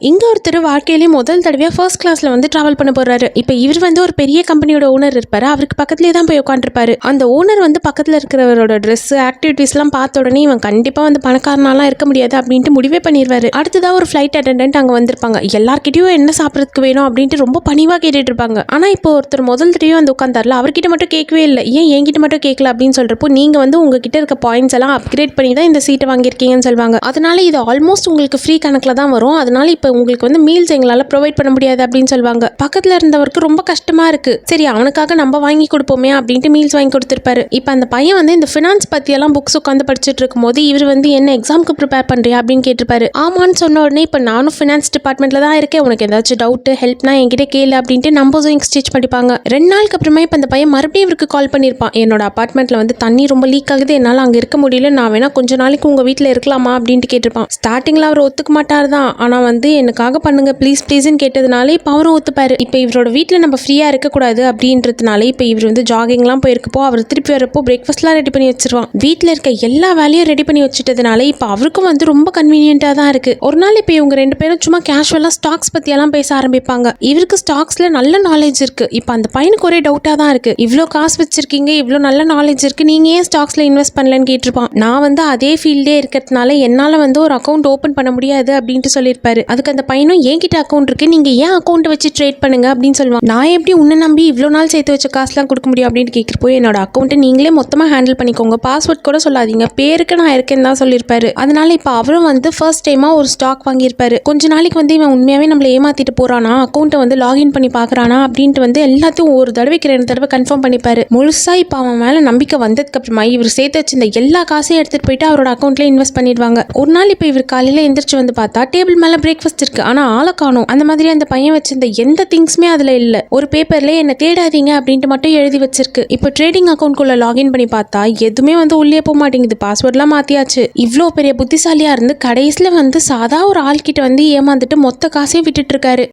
இங்க ஒருத்தர் வாழ்க்கையிலேயே முதல் தடவையா ஃபர்ஸ்ட் கிளாஸ்ல வந்து டிராவல் பண்ண போறாரு. இப்ப இவர் வந்து ஒரு பெரிய கம்பெனியோட ஓனர் இருப்பாரு. அவருக்கு பக்கத்துலயே தான் போய் உட்காந்துருப்பாரு. அந்த ஓனர் வந்து பக்கத்துல இருக்கிறவரோட ட்ரெஸ் ஆக்டிவிட்டிஸ் எல்லாம் பார்த்த உடனே இவன் கண்டிப்பா வந்து பணக்காரனாலாம் இருக்க முடியாது அப்படின்ட்டு முடிவே பண்ணிடுவாரு. அடுத்ததா ஒரு ஃபிளைட் அட்டெண்டன்ட் அங்க வந்திருப்பாங்க. எல்லார்கிட்டயும் என்ன சாப்பிடறதுக்கு வேணும் அப்படின்ட்டு ரொம்ப பணிவா கேட்டுட்டு இருப்பாங்க. ஆனா இப்போ ஒருத்தர் முதல் தடவையும் வந்து உட்காந்தாருல, அவர்கிட்ட மட்டும் கேட்கவே இல்லை. ஏன் என்கிட்ட மட்டும் கேட்கல அப்படின்னு சொல்றப்போ, நீங்க வந்து உங்ககிட்ட இருக்க பாயிண்ட்ஸ் எல்லாம் அப்கிரேட் பண்ணி தான் இந்த சீட்டை வாங்கியிருக்கீங்கன்னு சொல்லுவாங்க. அதனால இது ஆல்மோஸ்ட் உங்களுக்கு ஃப்ரீ கணக்குல தான் வரும். அதனால இப்போ உங்களுக்கு வந்து மீல்ஸ் எங்களால ப்ரொவைட் பண்ண முடியாது அப்படின்னு சொல்லுவாங்க. பக்கத்துல இருந்தவருக்கு ரொம்ப கஷ்டமா இருக்கு. சரி அவனுக்காக நம்ம வாங்கி கொடுப்போமே அப்படின்ட்டு மீல்ஸ் வாங்கி கொடுத்துருப்பாரு. இப்போ அந்த பையன் வந்து இந்த ஃபினான்ஸ் பத்தி எல்லாம் புக்ஸ் உட்காந்து படிச்சுட்டு இருக்கும் போது இவர் வந்து என்ன எக்ஸாமுக்கு ப்ரிப்பேர் பண்றியா அப்படின்னு கேட்டிருப்பாரு. ஆமான்னு சொன்ன உடனே இப்போ நானும் ஃபினான்ஸ் டிபார்ட்மெண்ட்ல தான் இருக்கேன், உனக்கு ஏதாச்சும் டவுட் ஹெல்ப்னா என்கிட்ட கேளு அப்படின்ட்டு நம்பர்ஸும் எக்ஸ்சேஞ்ச் பண்ணிப்பாங்க. 2 நாளுக்கு அப்புறமா இப்போ அந்த பையன் மறுபடியும் இவருக்கு கால் பண்ணியிருப்பான். என்னோட அபார்ட்மெண்ட்ல வந்து தண்ணி ரொம்ப லீக் ஆகுது, என்னால் அங்கே இருக்க முடியல, நான் வேணா கொஞ்ச நாளைக்கு உங்க வீட்டில் இருக்கலாமா அப்படின்ட்டு கேட்டிருப்பான். ஸ்டார்டிங்ல அவர் ஒத்துக்க மாட்டார் தான், ஆனா வந்து எனக்காக பண்ணுங்க ப்ளீஸ் ப்ளீஸ்ன்னு கேட்டதுனால இப்போ அவரும் ஒத்துப்பாரு. இப்போ இவரோட வீட்டில் நம்ம ஃப்ரீயாக இருக்கக்கூடாது அப்படின்றதுனால இப்போ இவர் வந்து ஜாகிங்லாம் போயிருக்கப்போ அவர் திருப்பி வரப்போ பிரேக்ஃபாஸ்ட்லாம் ரெடி பண்ணி வச்சிருவான். வீட்டில் இருக்க எல்லா வேலையும் ரெடி பண்ணி வச்சுட்டதுனால இப்போ அவருக்கும் வந்து ரொம்ப கன்வீனியன்ட்டாக தான் இருக்கு. ஒரு நாள் இப்போ இவங்க 2 பேரும் சும்மா கேஷுவலாக ஸ்டாக்ஸ் பற்றியெல்லாம் பேச ஆரம்பிப்பாங்க. இவருக்கு ஸ்டாக்ஸில் நல்ல நாலேஜ் இருக்கு. இப்போ அந்த பையனுக்கு ஒரே டவுட்டாக தான் இருக்கு. இவ்வளோ காசு வச்சிருக்கீங்க, இவ்வளோ நல்ல நாலேஜ் இருக்கு, நீங்கள் ஏன் ஸ்டாக்ஸில் இன்வெஸ்ட் பண்ணலன்னு கேட்டிருப்பான். நான் வந்து அதே ஃபீல்டே இருக்கிறதுனால என்னால் வந்து ஒரு அக்கௌண்ட் ஓப்பன் பண்ண முடியாது அப்படின்ட்டு சொல்லியிருப்பாரு. அதுக்கு அந்த பையனும் என்கிட்ட அக்கௌண்ட் இருக்கு, நீங்க ஏன் அக்கௌண்ட் வச்சு ட்ரேட் பண்ணுங்க அப்படின்னு சொல்லுவாங்க. நான் எப்படி உன்னை நம்பி இவ்வளோ நாள் சேர்த்து வச்ச காசுலாம் கொடுக்க முடியும் அப்படின்னு கேட்கிறப்போ, என்னோட அக்கௌண்ட்டை நீங்களே மொத்தமாக ஹேண்டில் பண்ணிக்கோங்க, பாஸ்வேர்ட் கூட சொல்லாதீங்க, பேருக்கு நான் இருக்கேன்னு தான் சொல்லியிருப்பாரு. அதனால இப்போ அவரும் வந்து ஃபர்ஸ்ட் டைமா ஒரு ஸ்டாக் வாங்கியிருப்பாரு. கொஞ்ச நாளைக்கு வந்து இவன் உண்மையாவே நம்மளை ஏமாத்திட்டு போறானா, அக்கௌண்ட்டை வந்து லாகின் பண்ணி பாக்குறானா அப்படின்ட்டு வந்து எல்லாத்தையும் ஒரு தடவைக்கு 2 தடவை கன்ஃபார்ம் பண்ணிப்பாரு. முழுசா இப்போ அவன் மேல நம்பிக்கை வந்ததுக்கு அப்புறமா இவர் சேர்த்து வச்சிருந்த எல்லா காசையும் எடுத்துட்டு போயிட்டு அவரோட அக்கௌண்ட்ல இன்வெஸ்ட் பண்ணிடுவாங்க. ஒரு நாள் இப்போ இவர் காலையில எந்திரிச்சு வந்து பார்த்தா டேபிள் மேல பிரேக்ஃபாஸ்ட் இருக்கு, ஆனா ஆளை காணோம். அந்த மாதிரி அந்த பையன் வச்சிருந்த எந்த திங்ஸ்மே அதுல இல்ல. ஒரு பேப்பர்ல என்ன தேடாதீங்க அப்படின்ட்டு மட்டும் எழுதி வச்சிருக்கு. இப்போ ட்ரேடிங் அக்கௌண்ட்குள்ள லாகின் பண்ணி பார்த்தா எதுவுமே வந்து உள்ளே போக மாட்டேங்குது, பாஸ்வேர்ட்லாம் மாத்தியாச்சு. இவ்வளோ பெரிய புத்திசாலியா இருந்து கடைசியில வந்து சாதா ஒரு ஆள் கிட்ட வந்து ஏமாந்துட்டு மொத்த காசையும் விட்டுட்டு இருக்காரு.